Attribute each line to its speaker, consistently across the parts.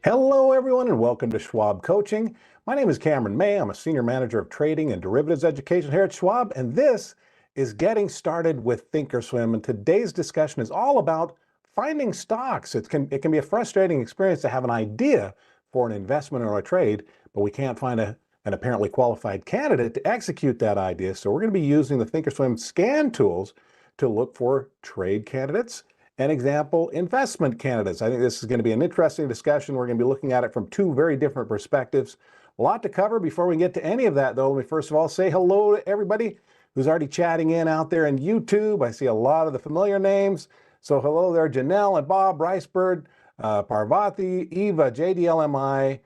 Speaker 1: Hello, everyone, and welcome to Schwab Coaching. My name is Cameron May. I'm a Senior Manager of Trading and Derivatives Education here at Schwab, and this is Getting Started with Thinkorswim. And today's discussion is all about finding stocks. It can be a frustrating experience to have an idea for an investment or a trade, but we can't find an apparently qualified candidate to execute that idea. So we're going to be using the Thinkorswim scan tools to look for trade candidates and example investment candidates. I think this is going to be an interesting discussion. We're going to be looking at it from two very different perspectives. A lot to cover. Before we get to any of that, though, let me first of all say hello to everybody who's already chatting in out there in YouTube. I see a lot of the familiar names. So hello there, Janelle and Bob, Ricebird, Parvati, Eva, JDLMI,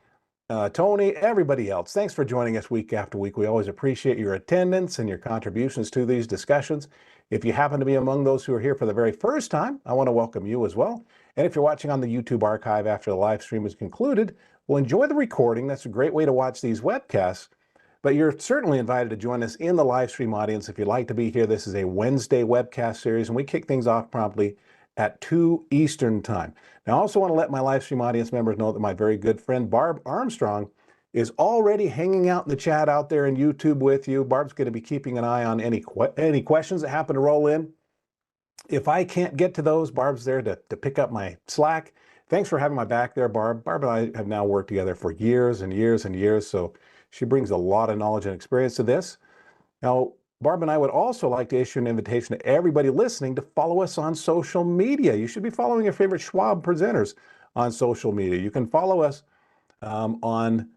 Speaker 1: Tony, everybody else. Thanks for joining us week after week. We always appreciate your attendance and your contributions to these discussions. If you happen to be among those who are here for the very first time, I want to welcome you as well. And if you're watching on the YouTube archive after the live stream is concluded, well, enjoy the recording. That's a great way to watch these webcasts. But you're certainly invited to join us in the live stream audience if you'd like to be here. This is a Wednesday webcast series, and we kick things off promptly at 2 Eastern time. Now, I also want to let my live stream audience members know that my very good friend Barb Armstrong is already hanging out in the chat out there in YouTube with you. Barb's going to be keeping an eye on any questions that happen to roll in. If I can't get to those, Barb's there to pick up my slack. Thanks for having my back there, Barb. Barb and I have now worked together for years and years and years, so she brings a lot of knowledge and experience to this. Now, Barb and I would also like to issue an invitation to everybody listening to follow us on social media. You should be following your favorite Schwab presenters on social media. You can follow us on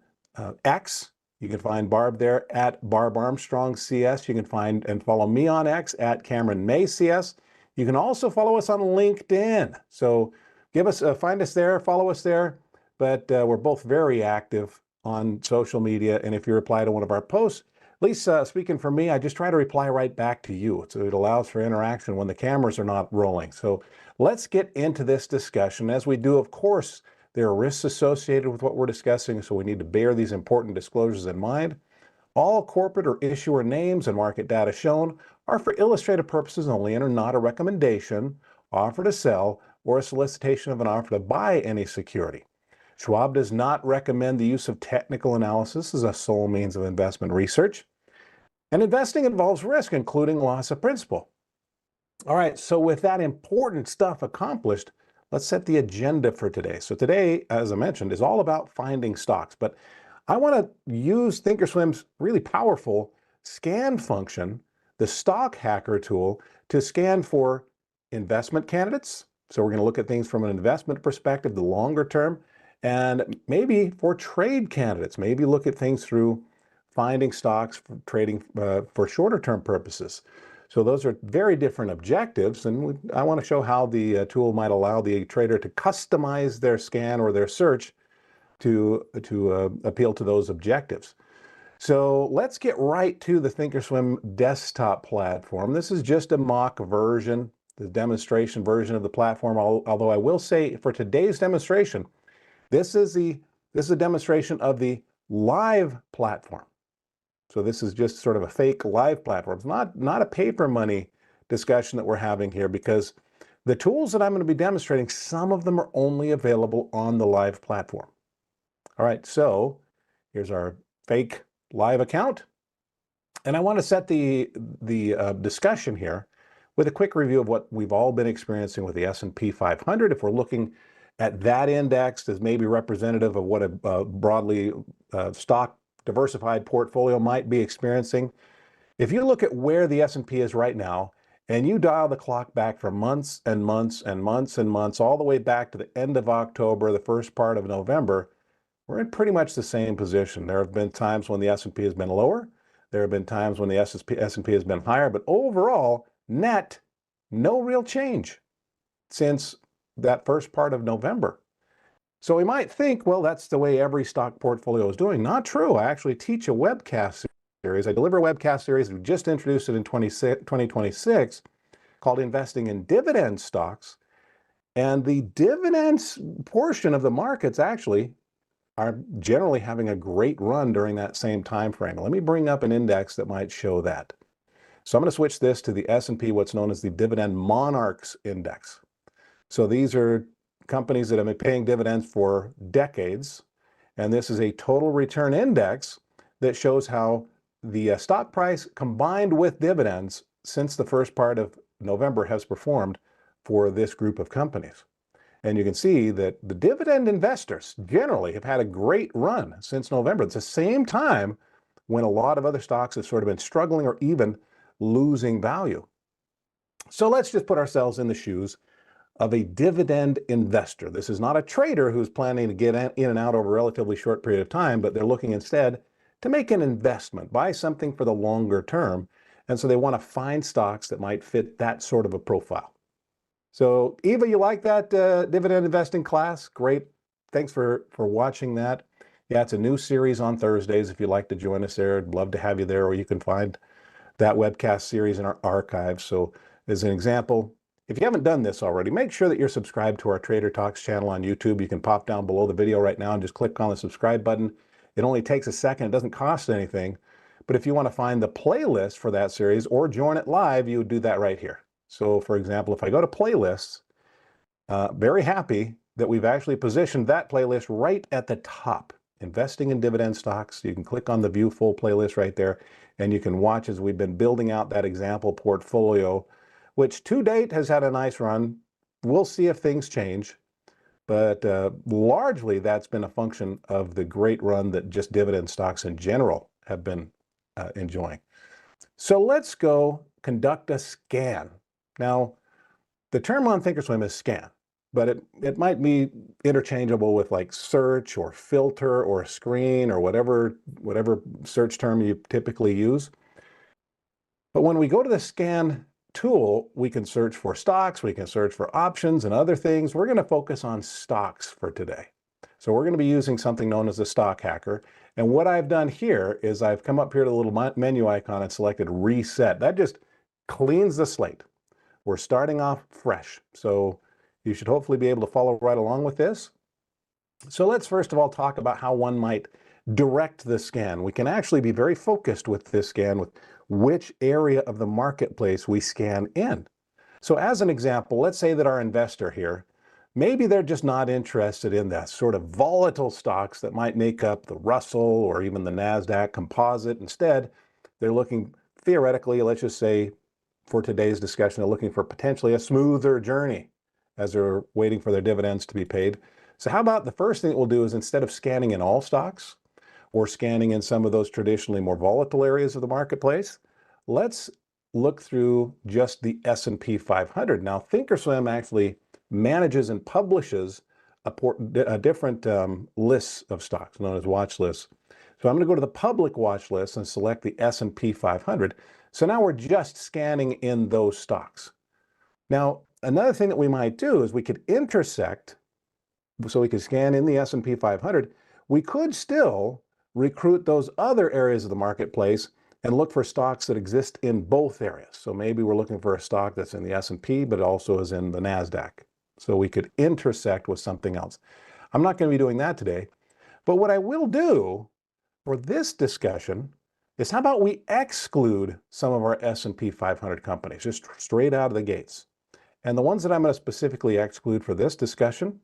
Speaker 1: X. You can find Barb there at Barb Armstrong CS. You can find and follow me on X at Cameron May CS. You can also follow us on LinkedIn. So find us there, follow us there. But we're both very active on social media. And if you reply to one of our posts, at least speaking for me, I just try to reply right back to you. So it allows for interaction when the cameras are not rolling. So let's get into this discussion. As we do, of course, there are risks associated with what we're discussing, so we need to bear these important disclosures in mind. All corporate or issuer names and market data shown are for illustrative purposes only and are not a recommendation, offer to sell, or a solicitation of an offer to buy any security. Schwab does not recommend the use of technical analysis as a sole means of investment research. And investing involves risk, including loss of principal. All right, so with that important stuff accomplished, let's set the agenda for today. So today, as I mentioned, is all about finding stocks, but I want to use Thinkorswim's really powerful scan function, the Stock Hacker tool, to scan for investment candidates. So we're going to look at things from an investment perspective, the longer term, and maybe for trade candidates, maybe look at things through finding stocks for trading for shorter term purposes. So those are very different objectives, and I want to show how the tool might allow the trader to customize their scan or their search to appeal to those objectives. So let's get right to the Thinkorswim desktop platform. This is just a mock version, the demonstration version of the platform, although I will say for today's demonstration, this is a demonstration of the live platform. So this is just sort of a fake live platform. It's not a paper money discussion that we're having here, because the tools that I'm going to be demonstrating, some of them are only available on the live platform. All right, so here's our fake live account. And I want to set the discussion here with a quick review of what we've all been experiencing with the S&P 500. If we're looking at that index as maybe representative of what a broadly stock diversified portfolio might be experiencing. If you look at where the S&P is right now, and you dial the clock back for months and months and months and months, all the way back to the end of October, the first part of November, we're in pretty much the same position. There have been times when the S&P has been lower. There have been times when the S&P has been higher, but overall, net, no real change since that first part of November. So we might think, well, that's the way every stock portfolio is doing. Not true. I actually teach a webcast series. I deliver a webcast series. We just introduced it in 2026 called Investing in Dividend Stocks. And the dividends portion of the markets actually are generally having a great run during that same time frame. Let me bring up an index that might show that. So I'm going to switch this to the S&P, what's known as the Dividend Monarchs Index. So these are companies that have been paying dividends for decades. And this is a total return index that shows how the stock price combined with dividends since the first part of November has performed for this group of companies. And you can see that the dividend investors generally have had a great run since November. It's the same time when a lot of other stocks have sort of been struggling or even losing value. So let's just put ourselves in the shoes of a dividend investor. This is not a trader who's planning to get in and out over a relatively short period of time, but they're looking instead to make an investment, buy something for the longer term. And so they want to find stocks that might fit that sort of a profile. So Eva, you like that dividend investing class? Great. Thanks for watching that. Yeah, it's a new series on Thursdays. If you'd like to join us there, I'd love to have you there, or you can find that webcast series in our archives. So as an example, if you haven't done this already, make sure that you're subscribed to our Trader Talks channel on YouTube. You can pop down below the video right now and just click on the subscribe button. It only takes a second. It doesn't cost anything. But if you want to find the playlist for that series or join it live, you would do that right here. So for example, if I go to playlists, very happy that we've actually positioned that playlist right at the top, investing in dividend stocks. You can click on the view full playlist right there, and you can watch as we've been building out that example portfolio, which to date has had a nice run. We'll see if things change, but largely that's been a function of the great run that just dividend stocks in general have been enjoying. So let's go conduct a scan. Now, the term on Thinkorswim is scan, but it might be interchangeable with like search or filter or screen or whatever search term you typically use. But when we go to the scan tool, we can search for stocks, we can search for options and other things. We're going to focus on stocks for today. So we're going to be using something known as the Stock Hacker. And what I've done here is I've come up here to the little menu icon and selected Reset. That just cleans the slate. We're starting off fresh. So you should hopefully be able to follow right along with this. So let's first of all talk about how one might direct the scan. We can actually be very focused with this scan with which area of the marketplace we scan in. So as an example, let's say that our investor here, maybe they're just not interested in that sort of volatile stocks that might make up the Russell or even the NASDAQ composite. Instead, they're looking theoretically, let's just say for today's discussion, they're looking for potentially a smoother journey as they're waiting for their dividends to be paid. So how about the first thing that we'll do is instead of scanning in all stocks or scanning in some of those traditionally more volatile areas of the marketplace, let's look through just the S&P 500. Now, Thinkorswim actually manages and publishes a different lists of stocks known as watch lists. So I'm going to go to the public watch list and select the S&P 500. So now we're just scanning in those stocks. Now, another thing that we might do is we could intersect, so we could scan in the S&P 500. We could still recruit those other areas of the marketplace and look for stocks that exist in both areas. So maybe we're looking for a stock that's in the S&P, but also is in the NASDAQ. So we could intersect with something else. I'm not going to be doing that today, but what I will do for this discussion is how about we exclude some of our S&P 500 companies, just straight out of the gates. And the ones that I'm going to specifically exclude for this discussion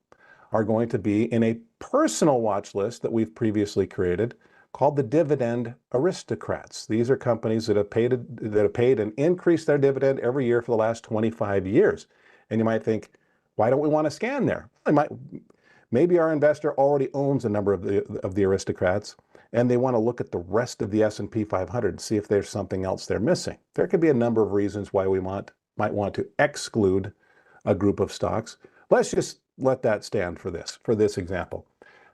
Speaker 1: are going to be in a personal watch list that we've previously created called the Dividend Aristocrats. These are companies that have paid and increased their dividend every year for the last 25 years. And you might think, why don't we want to scan there? Maybe our investor already owns a number of the aristocrats, and they want to look at the rest of the S&P 500 and see if there's something else they're missing. There could be a number of reasons why we might want to exclude a group of stocks. Let's just let that stand for this example.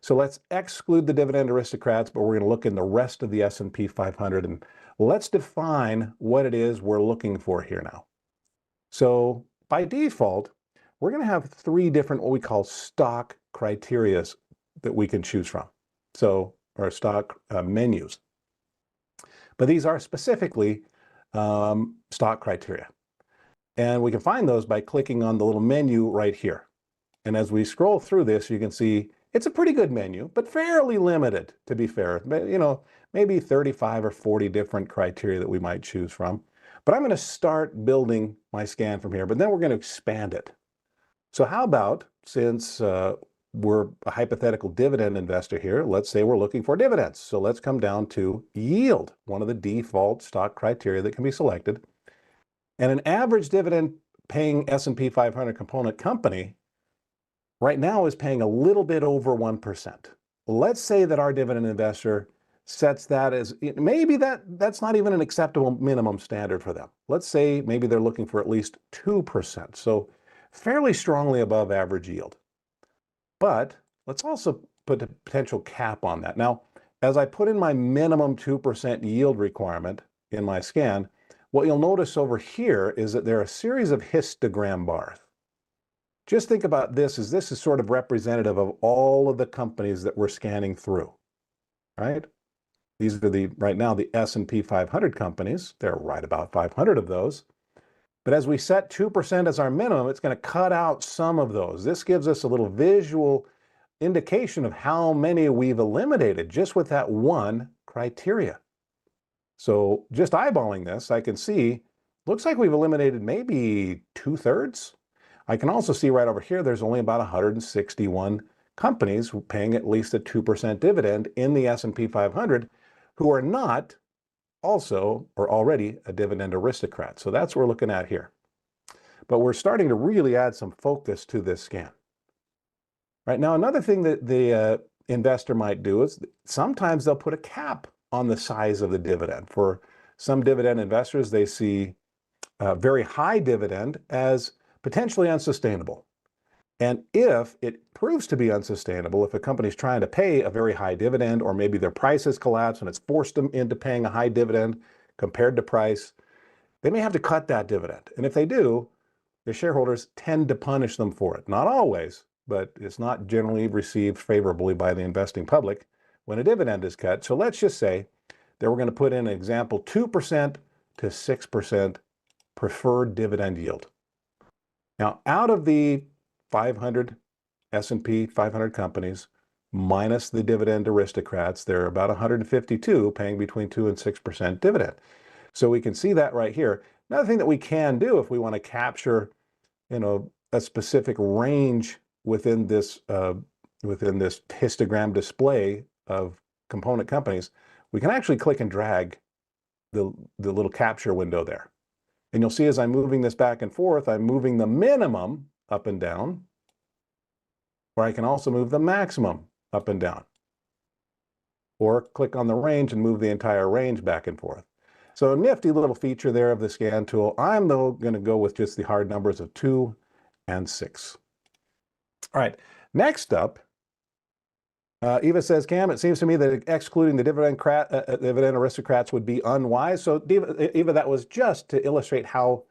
Speaker 1: So let's exclude the Dividend Aristocrats, but we're going to look in the rest of the S&P 500, and let's define what it is we're looking for here now. So by default, we're going to have three different what we call stock criteria that we can choose from. So, or stock menus. But these are specifically stock criteria. And we can find those by clicking on the little menu right here. And as we scroll through this, you can see it's a pretty good menu, but fairly limited, to be fair. You know, maybe 35 or 40 different criteria that we might choose from. But I'm going to start building my scan from here, but then we're going to expand it. So how about, since we're a hypothetical dividend investor here, let's say we're looking for dividends. So let's come down to yield, one of the default stock criteria that can be selected. And an average dividend paying S&P 500 component company right now is paying a little bit over 1%. Let's say that our dividend investor sets that as, maybe that's not even an acceptable minimum standard for them. Let's say maybe they're looking for at least 2%. So fairly strongly above average yield. But let's also put a potential cap on that. Now, as I put in my minimum 2% yield requirement in my scan, what you'll notice over here is that there are a series of histogram bars. Just think about this as this is sort of representative of all of the companies that we're scanning through, right? These are right now the S&P 500 companies. There are right about 500 of those. But as we set 2% as our minimum, it's going to cut out some of those. This gives us a little visual indication of how many we've eliminated just with that one criteria. So just eyeballing this, I can see, looks like we've eliminated maybe 2/3. I can also see right over here, there's only about 161 companies paying at least a 2% dividend in the S&P 500 who are not also or already a dividend aristocrat. So that's what we're looking at here. But we're starting to really add some focus to this scan. Right now, another thing that the investor might do is sometimes they'll put a cap on the size of the dividend. For some dividend investors, they see a very high dividend as potentially unsustainable. And if it proves to be unsustainable, if a company's trying to pay a very high dividend, or maybe their prices collapse and it's forced them into paying a high dividend compared to price, they may have to cut that dividend. And if they do, the shareholders tend to punish them for it. Not always, but it's not generally received favorably by the investing public when a dividend is cut. So let's just say that we're going to put in an example 2% to 6% preferred dividend yield. Now, out of the 500 S&P 500 companies, minus the dividend aristocrats, there are about 152 paying between 2 and 6% dividend. So we can see that right here. Another thing that we can do if we want to capture, a specific range within this histogram display of component companies, we can actually click and drag the little capture window there. And you'll see as I'm moving this back and forth, I'm moving the minimum up and down, or I can also move the maximum up and down, or click on the range and move the entire range back and forth. So a nifty little feature there of the scan tool. I'm though going to go with just the hard numbers of 2 and 6. All right, next up, Eva says, Cam, it seems to me that excluding the dividend aristocrats would be unwise. So Eva, that was just to illustrate how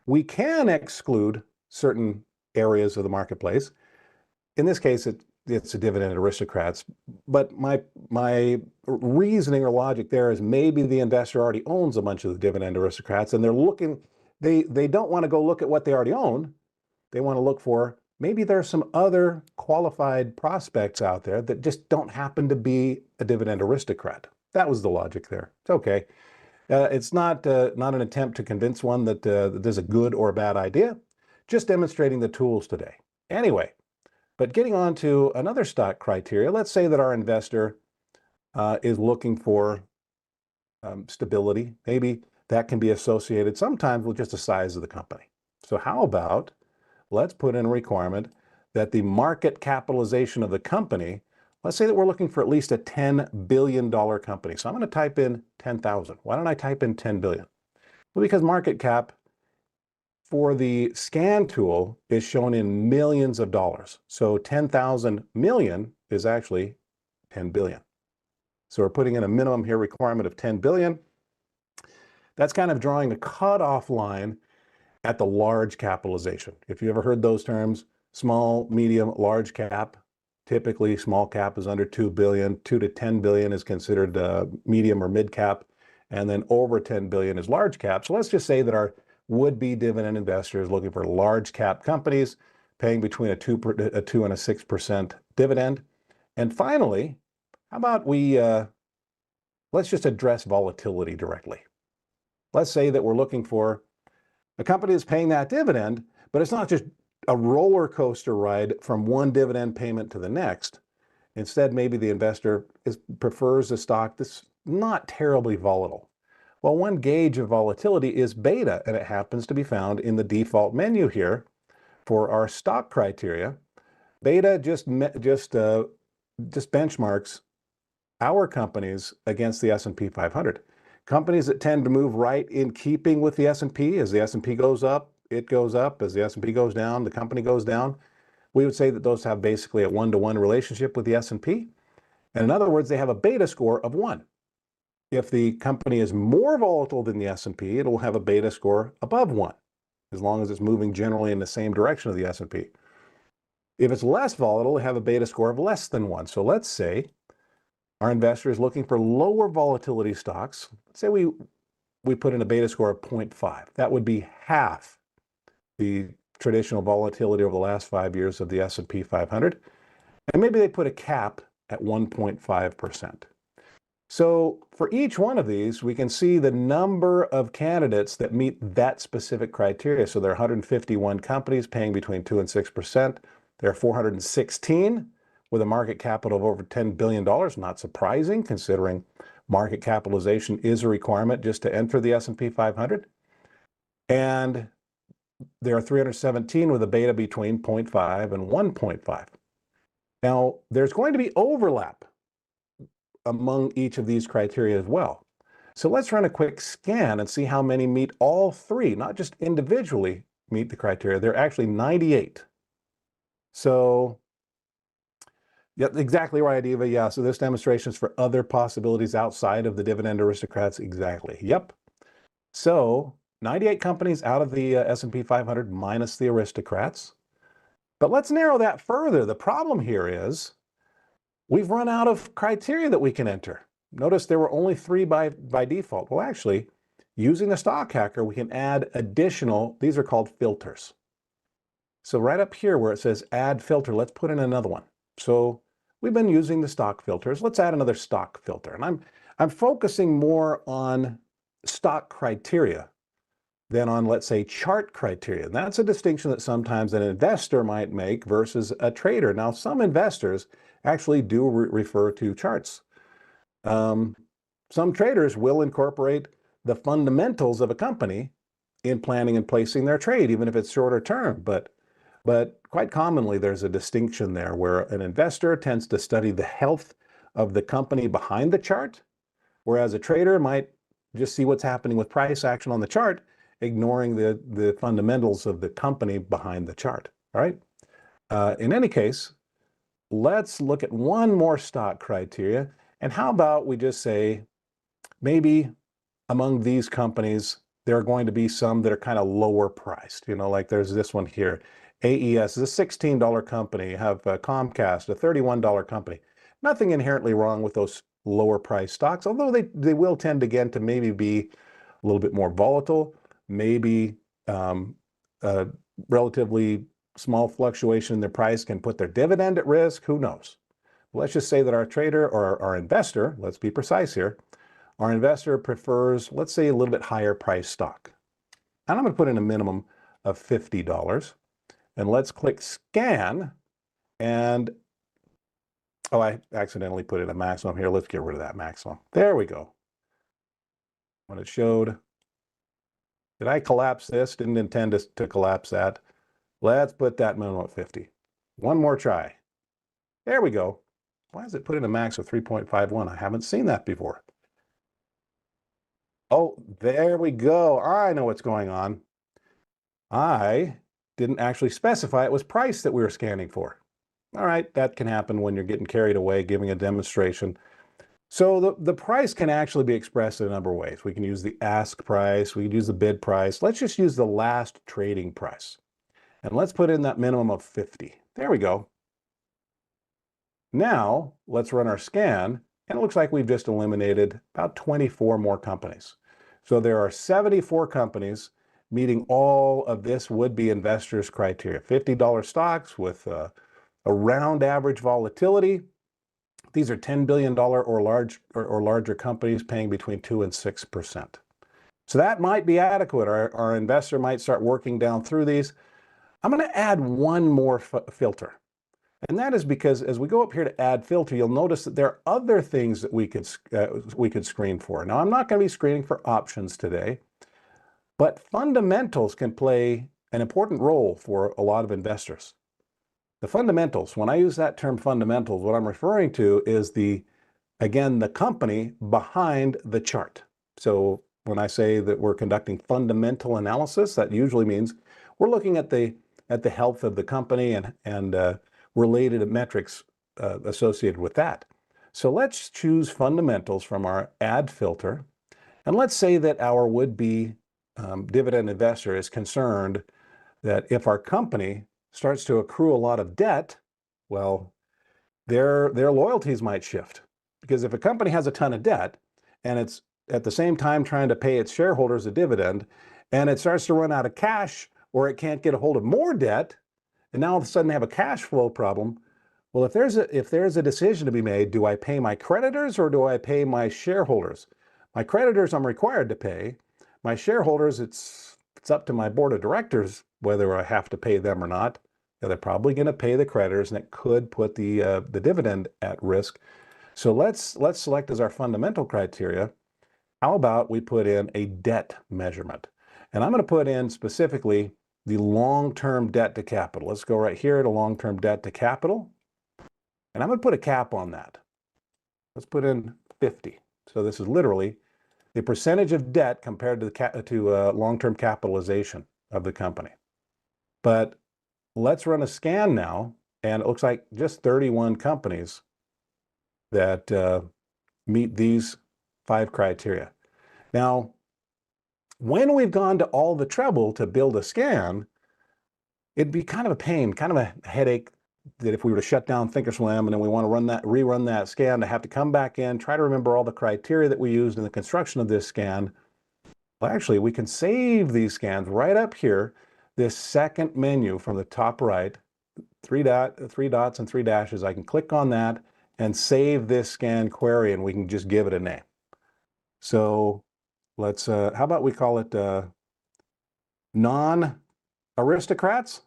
Speaker 1: we can exclude certain areas of the marketplace. In this case, it's a dividend aristocrats. But my reasoning or logic there is maybe the investor already owns a bunch of the dividend aristocrats, and they're looking, they don't want to go look at what they already own. They want to look for, maybe there's some other qualified prospects out there that just don't happen to be a dividend aristocrat. That was the logic there. It's okay. It's not an attempt to convince one that there's a good or bad idea, just demonstrating the tools today. Anyway, but getting on to another stock criteria, let's say that our investor is looking for stability. Maybe that can be associated sometimes with just the size of the company. So how about, let's put in a requirement that the market capitalization of the company, let's say that we're looking for at least a $10 billion company. So I'm going to type in 10,000. Why don't I type in 10 billion? Well, because market cap for the scan tool is shown in millions of dollars. So 10,000 million is actually 10 billion. So we're putting in a minimum here requirement of 10 billion. That's kind of drawing the cutoff line at the large capitalization. If you ever heard those terms, small, medium, large cap, typically small cap is under 2 billion, 2 to 10 billion is considered medium or mid cap, and then over 10 billion is large cap. So let's just say that our would-be dividend investors looking for large cap companies paying between a 2 and a 6% dividend. And finally, how about let's just address volatility directly. Let's say that we're looking for a company that's paying that dividend, but it's not just a roller coaster ride from one dividend payment to the next. Instead, maybe the investor prefers a stock that's not terribly volatile. Well, one gauge of volatility is beta, and it happens to be found in the default menu here for our stock criteria. Beta just benchmarks our companies against the S&P 500. Companies that tend to move right in keeping with the S&P. As the S&P goes up, it goes up. As the S&P goes down, the company goes down. We would say that those have basically a one-to-one relationship with the S&P. And in other words, they have a beta score of 1. If the company is more volatile than the S&P, it will have a beta score above 1, as long as it's moving generally in the same direction of the S&P. If it's less volatile, it have a beta score of less than 1. So let's say our investor is looking for lower volatility stocks. Let's say we put in a beta score of 0.5. That would be half the traditional volatility over the last 5 years of the S&P 500. And maybe they put a cap at 1.5%. So for each one of these, we can see the number of candidates that meet that specific criteria. So there are 151 companies paying between 2 and 6%. There are 416 with a market capital of over $10 billion. Not surprising, considering market capitalization is a requirement just to enter the S&P 500. And there are 317 with a beta between 0.5 and 1.5. Now, there's going to be overlap among each of these criteria as well. So let's run a quick scan and see how many meet all three, not just individually meet the criteria. There are actually 98. So, yeah, exactly right, Eva. Yeah, so this demonstration is for other possibilities outside of the dividend aristocrats. Exactly. Yep. So 98 companies out of the S&P 500 minus the aristocrats. But let's narrow that further. The problem here is we've run out of criteria that we can enter. Notice there were only 3 by default. Well, actually, using the Stock Hacker, we can add additional, these are called filters. So right up here where it says add filter, let's put in another one. So we've been using the stock filters. Let's add another stock filter. And I'm focusing more on stock criteria than on, let's say, chart criteria. And that's a distinction that sometimes an investor might make versus a trader. Now, some investors actually do refer to charts. Some traders will incorporate the fundamentals of a company in planning and placing their trade, even if it's shorter term. But quite commonly, there's a distinction there where an investor tends to study the health of the company behind the chart, whereas a trader might just see what's happening with price action on the chart, ignoring the fundamentals of the company behind the chart. All right. In any case, let's look at one more stock criteria. And how about we just say, maybe among these companies, there are going to be some that are kind of lower priced. You know, like there's this one here. AES is a $16 company. You have Comcast, a $31 company. Nothing inherently wrong with those lower price stocks, although they will tend again to maybe be a little bit more volatile, maybe a relatively small fluctuation in their price can put their dividend at risk. Who knows? Let's just say that our trader or our investor, let's be precise here, our investor prefers, let's say, a little bit higher price stock. And I'm going to put in a minimum of $50. And let's click scan. And, oh, I accidentally put in a maximum here. Let's get rid of that maximum. There we go. When it showed, did I collapse this? Didn't intend to collapse that. Let's put that minimum at 50. One more try. There we go. Why does it put in a max of 3.51? I haven't seen that before. Oh, there we go. I know what's going on. I didn't actually specify it was price that we were scanning for. All right, that can happen when you're getting carried away giving a demonstration. So the price can actually be expressed in a number of ways. We can use the ask price, we can use the bid price. Let's just use the last trading price. And let's put in that minimum of 50. There we go. Now, let's run our scan, and it looks like we've just eliminated about 24 more companies. So there are 74 companies meeting all of this would-be investors' criteria. $50 stocks with around average volatility. These are $10 billion or larger companies paying between 2 and 6%. So that might be adequate. Our investor might start working down through these. I'm going to add one more filter. And that is because as we go up here to add filter, you'll notice that there are other things that we could screen for. Now, I'm not going to be screening for options today, but fundamentals can play an important role for a lot of investors. The fundamentals, when I use that term fundamentals, what I'm referring to is again, the company behind the chart. So when I say that we're conducting fundamental analysis, that usually means we're looking at the health of the company and related metrics associated with that. So let's choose fundamentals from our add filter. And let's say that our would-be dividend investor is concerned that if our company starts to accrue a lot of debt, well, their loyalties might shift. Because if a company has a ton of debt and it's at the same time trying to pay its shareholders a dividend, and it starts to run out of cash or it can't get a hold of more debt, and now all of a sudden they have a cash flow problem, well, if there's a decision to be made, do I pay my creditors or do I pay my shareholders? My creditors I'm required to pay. My shareholders, it's up to my board of directors whether I have to pay them or not. They're probably going to pay the creditors, and it could put the dividend at risk. So let's select as our fundamental criteria. How about we put in a debt measurement? And I'm going to put in specifically the long-term debt to capital. Let's go right here to long-term debt to capital. And I'm going to put a cap on that. Let's put in 50. So this is literally the percentage of debt compared to long-term capitalization of the company. But let's run a scan now, and it looks like just 31 companies that meet these 5 criteria. Now, when we've gone to all the trouble to build a scan, it'd be kind of a pain, kind of a headache that if we were to shut down Thinkorswim and then we want to rerun that scan, to have to come back in, try to remember all the criteria that we used in the construction of this scan. Well, actually, we can save these scans right up here, this second menu from the top right, three dots and 3 dashes. I can click on that and save this scan query, and we can just give it a name. So let's, how about we call it non-aristocrats?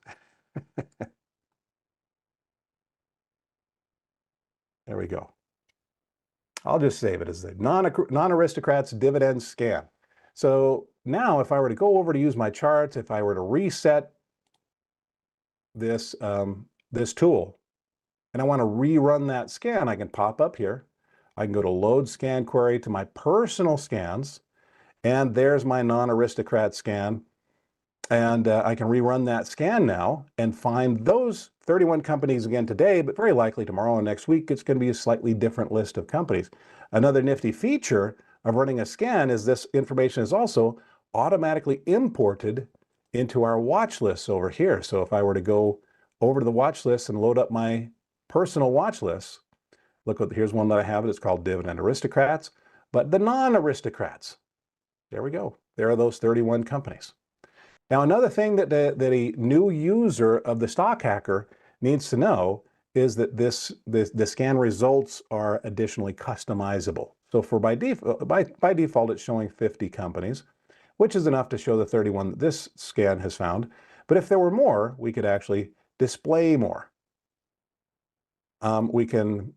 Speaker 1: There we go. I'll just save it as the non-aristocrats dividend scan. So now if I were to go over to use my charts, if I were to reset this, this tool, and I want to rerun that scan, I can pop up here. I can go to load scan query to my personal scans, and there's my non-aristocrat scan. And I can rerun that scan now and find those 31 companies again today, but very likely tomorrow and next week, it's going to be a slightly different list of companies. Another nifty feature of running a scan is this information is also automatically imported into our watch lists over here. So if I were to go over to the watch list and load up my personal watch lists, here's one that I have. It's called Dividend Aristocrats, but the non-aristocrats, there we go. There are those 31 companies. Now, another thing that a new user of the Stock Hacker needs to know is that the scan results are additionally customizable. So by default, it's showing 50 companies, which is enough to show the 31 that this scan has found. But if there were more, we could actually display more. We can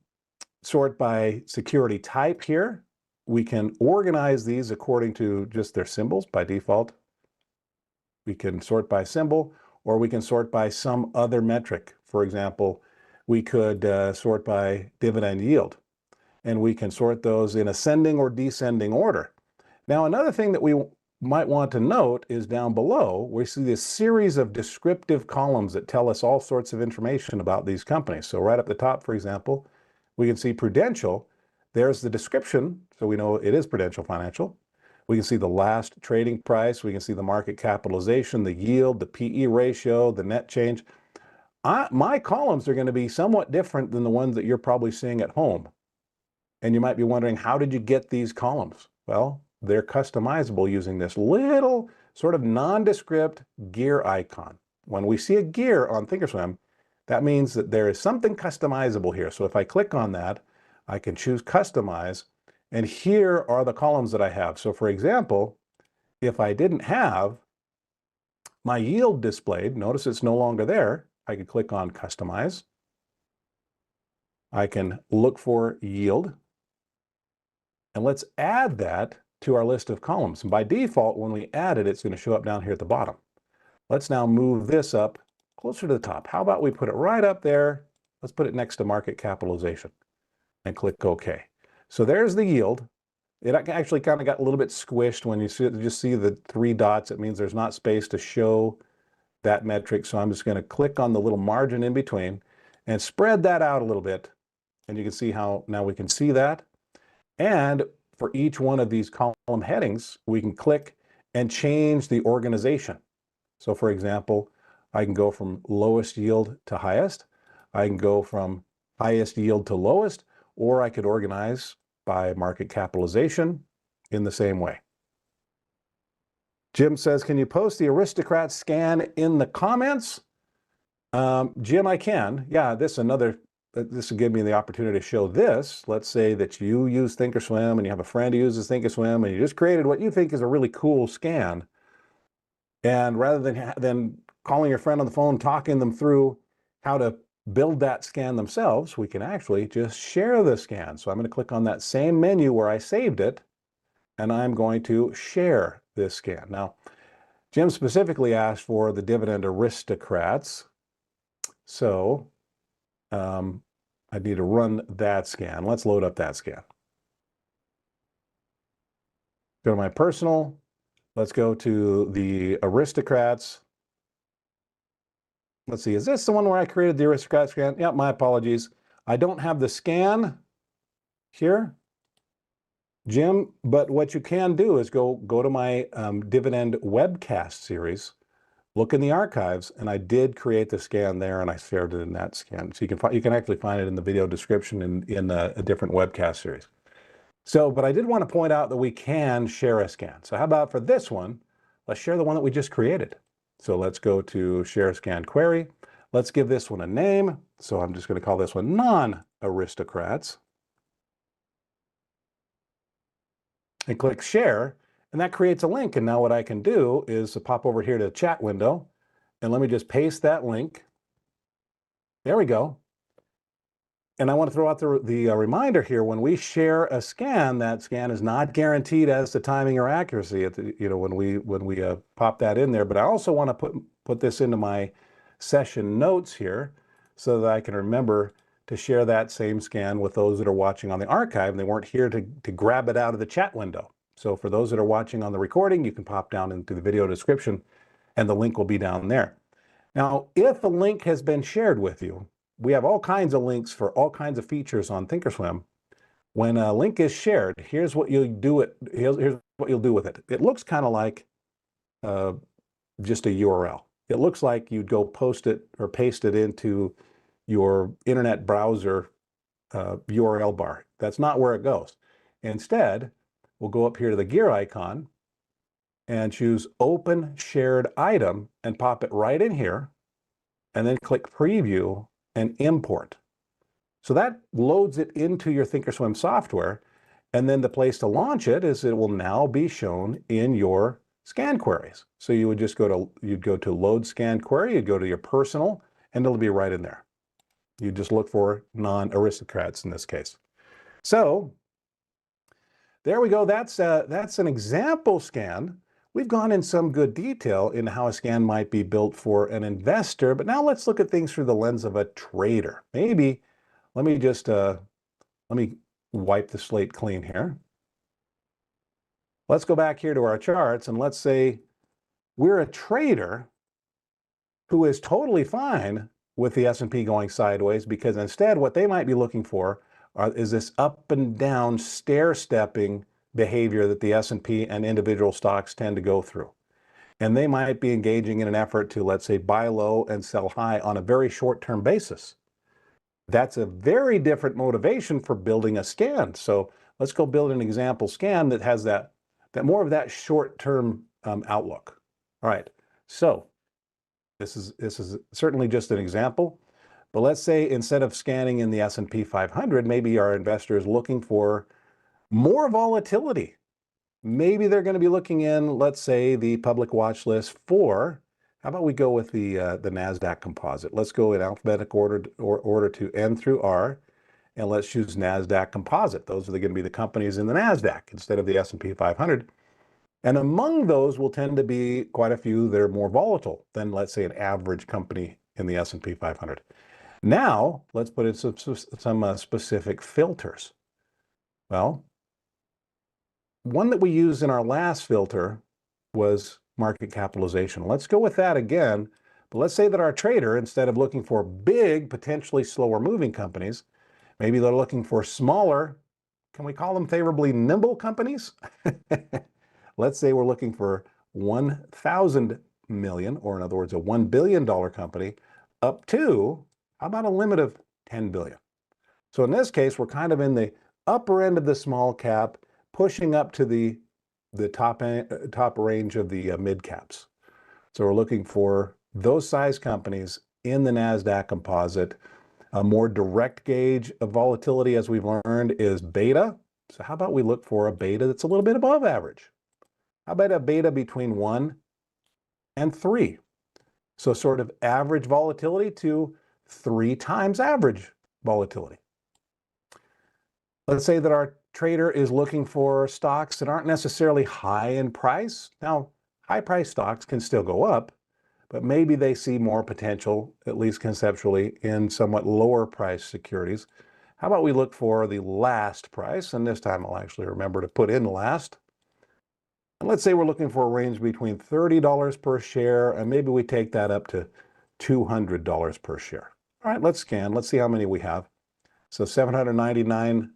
Speaker 1: sort by security type here. We can organize these according to just their symbols by default. We can sort by symbol, or we can sort by some other metric. For example, we could sort by dividend yield, and we can sort those in ascending or descending order. Now, another thing that we might want to note is down below, we see this series of descriptive columns that tell us all sorts of information about these companies. So right up the top, for example, we can see Prudential. There's the description, so we know it is Prudential Financial. We can see the last trading price. We can see the market capitalization, the yield, the PE ratio, the net change. My columns are going to be somewhat different than the ones that you're probably seeing at home. And you might be wondering, how did you get these columns? Well, they're customizable using this little sort of nondescript gear icon. When we see a gear on Thinkorswim, that means that there is something customizable here. So if I click on that, I can choose Customize. And here are the columns that I have. So for example, if I didn't have my yield displayed. Notice it's no longer there. I can click on Customize. I can look for yield. And let's add that to our list of columns. And by default, when we add it, it's going to show up down here at the bottom. Let's now move this up closer to the top. How about we put it right up there? Let's put it next to market capitalization and click OK. So there's the yield. It actually kind of got a little bit squished when you just see the 3 dots. It means there's not space to show that metric. So I'm just going to click on the little margin in between and spread that out a little bit. And you can see how now we can see that. And for each one of these column headings, we can click and change the organization. So for example, I can go from lowest yield to highest. I can go from highest yield to lowest, or I could organize by market capitalization in the same way. Jim says, can you post the Aristocrat scan in the comments? Jim, I can. Yeah, this will give me the opportunity to show this. Let's say that you use Thinkorswim and you have a friend who uses Thinkorswim and you just created what you think is a really cool scan. And rather than calling your friend on the phone, talking them through how to build that scan themselves, we can actually just share the scan. So I'm going to click on that same menu where I saved it, and I'm going to share this scan. Now, Jim specifically asked for the Dividend Aristocrats. So I need to run that scan. Let's load up that scan. Go to my personal. Let's go to the Aristocrats. Let's see, is this the one where I created the Aristocrat scan? Yeah, my apologies. I don't have the scan here, Jim, but what you can do is go to my Dividend webcast series, look in the archives, and I did create the scan there, and I shared it in that scan. So you can actually find it in the video description in a different webcast series. So, but I did want to point out that we can share a scan. So how about for this one, let's share the one that we just created. So let's go to Share Scan Query. Let's give this one a name. So I'm just going to call this one Non-Aristocrats. And click Share, and that creates a link. And now what I can do is to pop over here to the chat window, and let me just paste that link. There we go. And I want to throw out the reminder here, when we share a scan, that scan is not guaranteed as to timing or accuracy at the, when we pop that in there. But I also want to put this into my session notes here so that I can remember to share that same scan with those that are watching on the archive and they weren't here to grab it out of the chat window. So for those that are watching on the recording, you can pop down into the video description and the link will be down there. Now, if a link has been shared with you, we have all kinds of links for all kinds of features on Thinkorswim. When a link is shared, here's what you'll do here's what you'll do with it. It looks kind of like just a URL. It looks like you'd go post it or paste it into your internet browser URL bar. That's not where it goes. Instead, we'll go up here to the gear icon and choose Open Shared Item and pop it right in here, and then click Preview and Import. So that loads it into your Thinkorswim software, and then the place to launch it is it will now be shown in your scan queries. So you would just you'd go to Load Scan Query, you'd go to your personal, and it'll be right in there. You just look for Non-Aristocrats in this case. So there we go. That's an example scan. We've gone in some good detail in how a scan might be built for an investor, but now let's look at things through the lens of a trader. Maybe, let me wipe the slate clean here. Let's go back here to our charts and let's say we're a trader who is totally fine with the S&P going sideways, because instead what they might be looking for is this up and down stair-stepping behavior that the S&P and individual stocks tend to go through. And they might be engaging in an effort to, let's say, buy low and sell high on a very short-term basis. That's a very different motivation for building a scan. So let's go build an example scan that has that more of that short-term outlook. All right, so this is certainly just an example, but let's say instead of scanning in the S&P 500, maybe our investor is looking for more volatility. Maybe they're going to be looking in, let's say, the public watch list for How about we go with the NASDAQ composite? Let's go in alphabetical order to N through R, and let's choose NASDAQ composite. Those are going to be the companies in the NASDAQ instead of the S&P 500. And among those will tend to be quite a few that are more volatile than, let's say, an average company in the S&P 500. Now, let's put in some specific filters. Well, one that we used in our last filter was market capitalization. Let's go with that again. But let's say that our trader, instead of looking for big, potentially slower moving companies, maybe they're looking for smaller, can we call them favorably nimble companies? Let's say we're looking for 1,000 million, or in other words, a $1 billion company, up to, how about a limit of 10 billion? So in this case, we're kind of in the upper end of the small cap, pushing up to the top range of the mid caps. So we're looking for those size companies in the NASDAQ composite. A more direct gauge of volatility, as we've learned, is beta. So how about we look for a beta that's a little bit above average? How about a beta between 1 and 3? So sort of average volatility to 3 times average volatility. Let's say that our trader is looking for stocks that aren't necessarily high in price. Now, high price stocks can still go up, but maybe they see more potential, at least conceptually, in somewhat lower price securities. How about we look for the last price? And this time I'll actually remember to put in last. And let's say we're looking for a range between $30 per share, and maybe we take that up to $200 per share. All right, let's scan. Let's see how many we have. So 799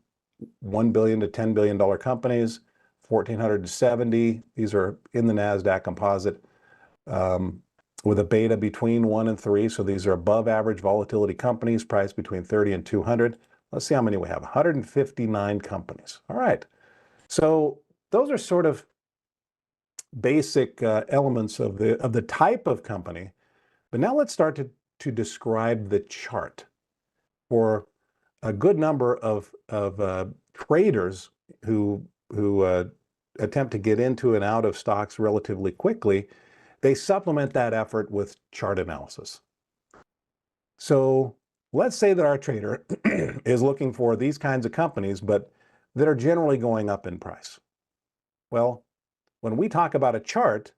Speaker 1: $1 billion to $10 billion companies, 1,470. These are in the NASDAQ composite with a beta between 1 and 3. So these are above average volatility companies priced between 30 and 200. Let's see how many we have. 159 companies. All right. So those are sort of basic elements of the type of company. But now let's start to describe the chart for a good number of traders who attempt to get into and out of stocks relatively quickly. They supplement that effort with chart analysis. So let's say that our trader is looking for these kinds of companies, but that are generally going up in price. Well, when we talk about a chart,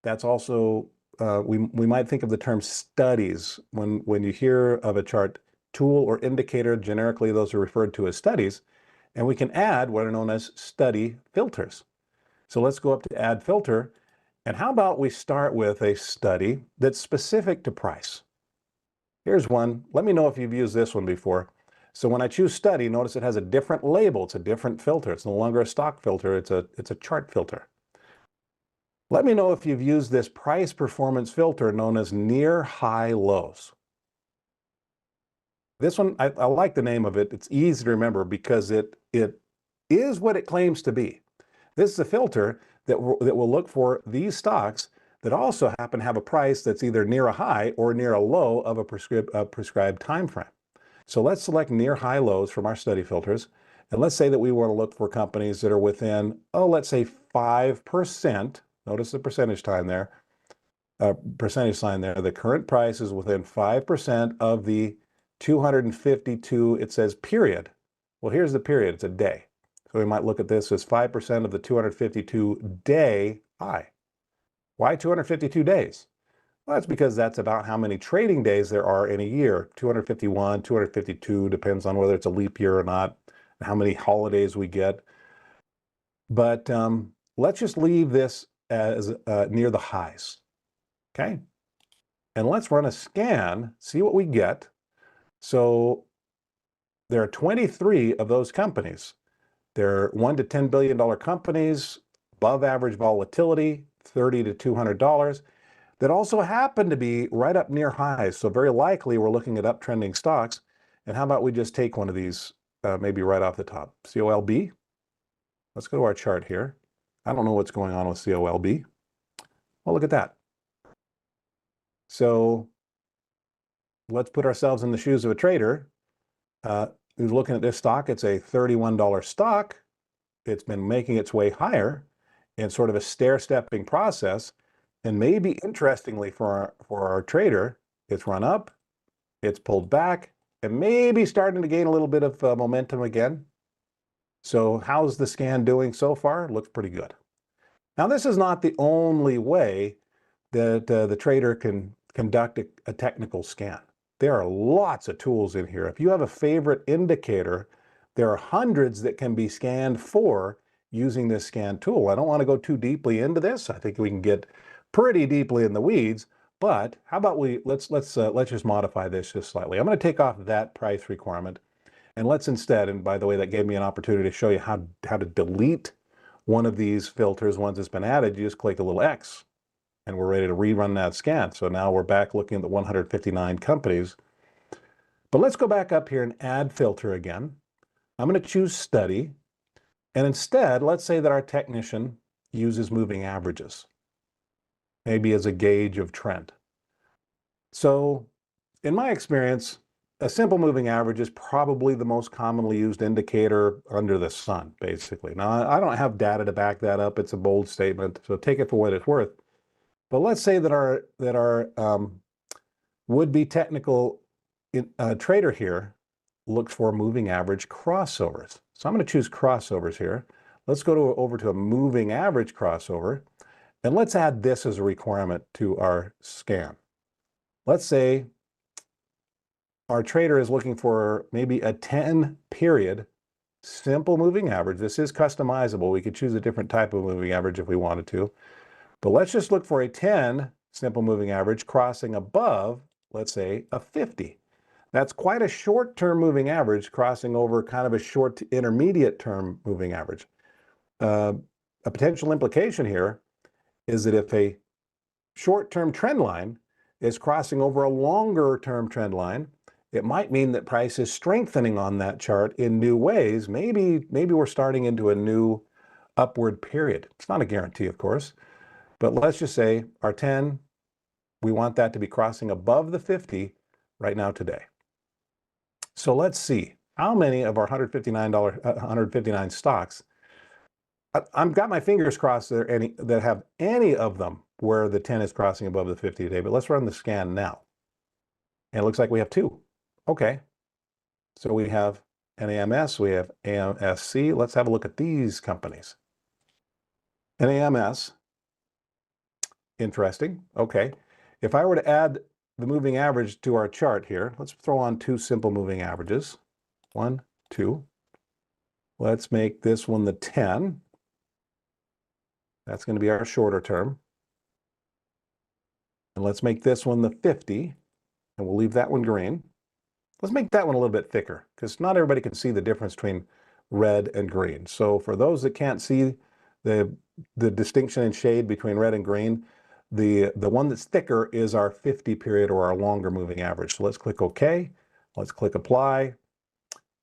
Speaker 1: that's also, we might think of the term studies. When you hear of a chart tool or indicator, generically those are referred to as studies, and we can add what are known as study filters. So let's go up to add filter, and how about we start with a study that's specific to price? Here's one. Let me know if you've used this one before. So when I choose study, notice it has a different label. It's a different filter. It's no longer a stock filter. It's a chart filter. Let me know if you've used this price performance filter known as near high lows. This one, I like the name of it. It's easy to remember because it is what it claims to be. This is a filter that will look for these stocks that also happen to have a price that's either near a high or near a low of a prescribed time frame. So let's select near high lows from our study filters. And let's say that we want to look for companies that are within, let's say 5%. Notice the percentage sign there. The current price is within 5% of the 252, it says period. Well, here's the period, it's a day. So we might look at this as 5% of the 252 day high. Why 252 days? Well, that's because that's about how many trading days there are in a year. 251, 252, depends on whether it's a leap year or not, and how many holidays we get. But let's just leave this as near the highs, okay? And let's run a scan, see what we get. So there are 23 of those companies. They're $1 to $10 billion companies, above average volatility, $30 to $200, that also happen to be right up near highs. So very likely we're looking at uptrending stocks. And how about we just take one of these, maybe right off the top, COLB. Let's go to our chart here. I don't know what's going on with COLB. Well, look at that. So let's put ourselves in the shoes of a trader who's looking at this stock. It's a $31 stock. It's been making its way higher in sort of a stair-stepping process. And maybe interestingly for our trader, it's run up, it's pulled back, and maybe starting to gain a little bit of momentum again. So how's the scan doing so far? Looks pretty good. Now, this is not the only way that the trader can conduct a technical scan. There are lots of tools in here. If you have a favorite indicator, there are hundreds that can be scanned for using this scan tool. I don't want to go too deeply into this. I think we can get pretty deeply in the weeds, but how about let's just modify this just slightly. I'm going to take off that price requirement, and let's instead, and by the way, that gave me an opportunity to show you how to delete one of these filters. Once it's been added, you just click a little X and we're ready to rerun that scan. So now we're back looking at the 159 companies. But let's go back up here and add filter again. I'm going to choose study. And instead, let's say that our technician uses moving averages, maybe as a gauge of trend. So in my experience, a simple moving average is probably the most commonly used indicator under the sun, basically. Now, I don't have data to back that up. It's a bold statement, so take it for what it's worth. But let's say that our would-be technical trader here looks for moving average crossovers. So I'm going to choose crossovers here. Let's go over to a moving average crossover, and let's add this as a requirement to our scan. Let's say our trader is looking for maybe a 10-period simple moving average. This is customizable. We could choose a different type of moving average if we wanted to. But let's just look for a 10 simple moving average crossing above, let's say, a 50. That's quite a short-term moving average crossing over kind of a short to intermediate-term moving average. A potential implication here is that if a short-term trend line is crossing over a longer-term trend line, it might mean that price is strengthening on that chart in new ways. Maybe we're starting into a new upward period. It's not a guarantee, of course. But let's just say our 10, we want that to be crossing above the 50 right now today. So let's see how many of our $159 stocks. I've got my fingers crossed that have any of them where the 10 is crossing above the 50 today, but let's run the scan now. And it looks like we have two. Okay. So we have NAMS, we have AMSC. Let's have a look at these companies. NAMS. Interesting. Okay. If I were to add the moving average to our chart here, let's throw on two simple moving averages. 1, 2. Let's make this one the 10. That's going to be our shorter term. And let's make this one the 50. And we'll leave that one green. Let's make that one a little bit thicker because not everybody can see the difference between red and green. So for those that can't see the distinction in shade between red and green, the one that's thicker is our 50 period or our longer moving average. So let's click OK. Let's click apply.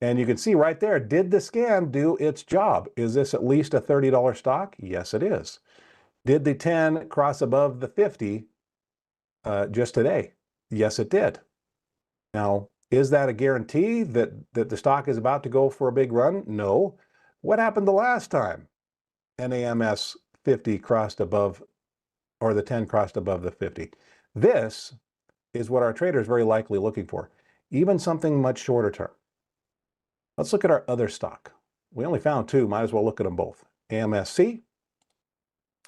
Speaker 1: And you can see right there, did the scan do its job? Is this at least a $30 stock? Yes, it is. Did the 10 cross above the 50 just today? Yes, it did. Now, is that a guarantee that the stock is about to go for a big run? No. What happened the last time NAMS 50 crossed above, or the 10 crossed above the 50? This is what our trader is very likely looking for, even something much shorter term. Let's look at our other stock. We only found two, might as well look at them both. AMSC.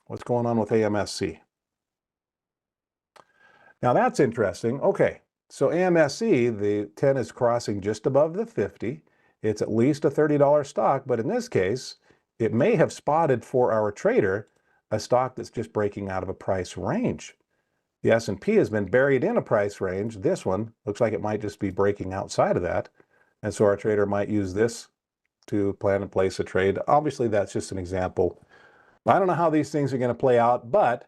Speaker 1: What's going on with AMSC? Now that's interesting. Okay, so AMSC, the 10 is crossing just above the 50. It's at least a $30 stock, but in this case, it may have spotted for our trader a stock that's just breaking out of a price range. The S&P has been buried in a price range. This one looks like it might just be breaking outside of that. And so our trader might use this to plan and place a trade. Obviously, that's just an example. I don't know how these things are going to play out, but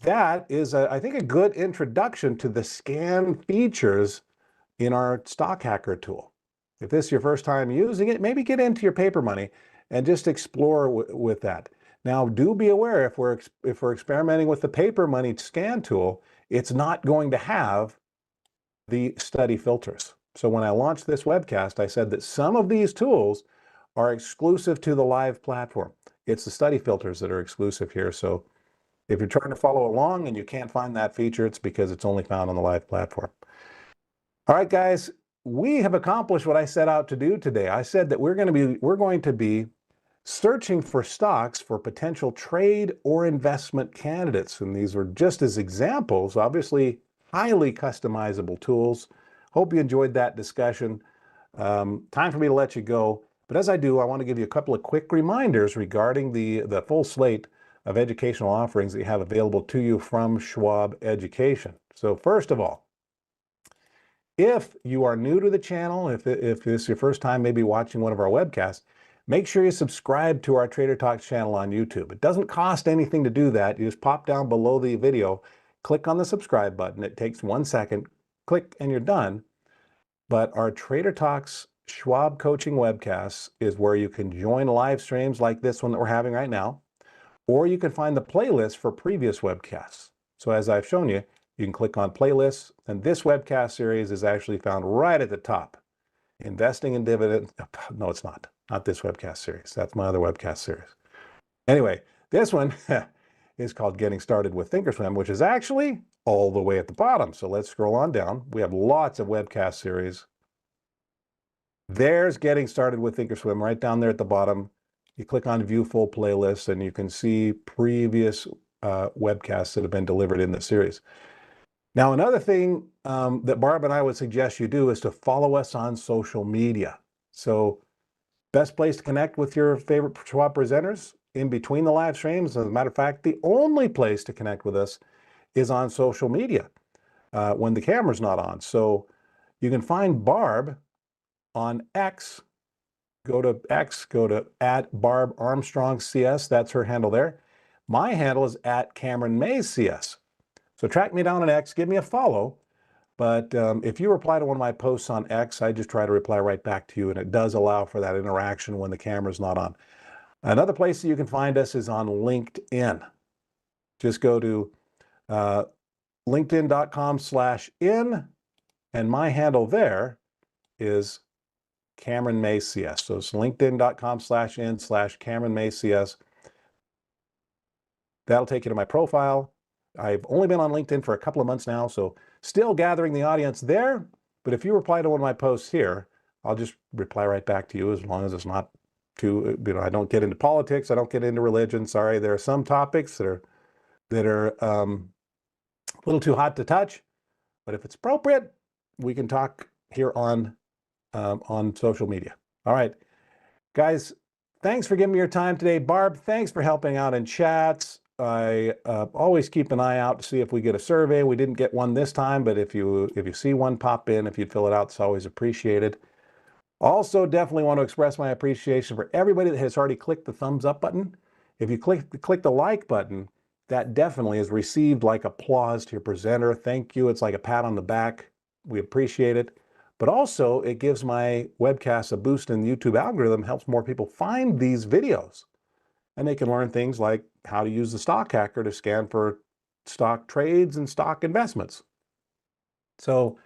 Speaker 1: that is, I think, a good introduction to the scan features in our Stock Hacker tool. If this is your first time using it, maybe get into your paper money and just explore with that. Now, do be aware if we're experimenting with the paper money scan tool, it's not going to have the study filters. So when I launched this webcast, I said that some of these tools are exclusive to the live platform. It's the study filters that are exclusive here. So if you're trying to follow along and you can't find that feature, it's because it's only found on the live platform. All right, guys, we have accomplished what I set out to do today. I said that we're going to be searching for stocks for potential trade or investment candidates. And these were just as examples, obviously highly customizable tools. Hope you enjoyed that discussion. Time for me to let you go. But as I do, I want to give you a couple of quick reminders regarding the full slate of educational offerings that you have available to you from Schwab Education. So first of all, if you are new to the channel, if this is your first time maybe watching one of our webcasts, make sure you subscribe to our Trader Talks channel on YouTube. It doesn't cost anything to do that. You just pop down below the video, click on the subscribe button. It takes 1 second, click, and you're done. But our Trader Talks Schwab Coaching webcasts is where you can join live streams like this one that we're having right now, or you can find the playlist for previous webcasts. So as I've shown you, you can click on playlists, and this webcast series is actually found right at the top. Investing in dividends. No, it's not this webcast series. That's my other webcast series. Anyway, this one is called Getting Started with Thinkorswim, which is actually all the way at the bottom. So let's scroll on down. We have lots of webcast series. There's Getting Started with Thinkorswim right down there at the bottom. You click on View Full Playlist and you can see previous webcasts that have been delivered in the series. Now, another thing that Barb and I would suggest you do is to follow us on social media. So best place to connect with your favorite Schwab presenters in between the live streams. As a matter of fact, the only place to connect with us is on social media when the camera's not on. So you can find Barb on X. Go to X, go to @BarbArmstrongCS. That's her handle there. My handle is @CameronMayCS. So track me down on X, give me a follow. But if you reply to one of my posts on X, I just try to reply right back to you, and it does allow for that interaction when the camera's not on. Another place that you can find us is on LinkedIn. Just go to linkedin.com/in, and my handle there is Cameron May CS. So it's linkedin.com/in/Cameron May CS. That'll take you to my profile. I've only been on LinkedIn for a couple of months now, so still gathering the audience there. But if you reply to one of my posts here, I'll just reply right back to you, as long as it's not too, I don't get into politics. I don't get into religion. Sorry, there are some topics that are a little too hot to touch. But if it's appropriate, we can talk here on social media. All right, guys, thanks for giving me your time today. Barb, thanks for helping out in chats. I always keep an eye out to see if we get a survey. We didn't get one this time, but if you see one pop in, if you'd fill it out, it's always appreciated. Also, definitely want to express my appreciation for everybody that has already clicked the thumbs up button. If you click the like button, that definitely is received like applause to your presenter. Thank you. It's like a pat on the back. We appreciate it. But also, it gives my webcast a boost in the YouTube algorithm, helps more people find these videos. And they can learn things like how to use the stock hacker to scan for stock trades and stock investments. So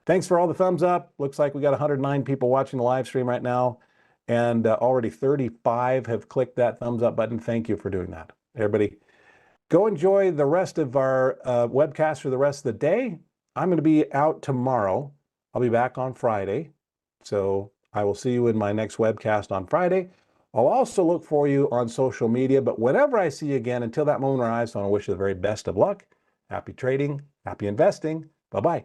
Speaker 1: thanks for all the thumbs up. Looks like we got 109 people watching the live stream right now. And already 35 have clicked that thumbs up button. Thank you for doing that. Everybody, go enjoy the rest of our webcast for the rest of the day. I'm going to be out tomorrow. I'll be back on Friday. So I will see you in my next webcast on Friday. I'll also look for you on social media, but whenever I see you again, until that moment arrives, I want to wish you the very best of luck. Happy trading, happy investing. Bye-bye.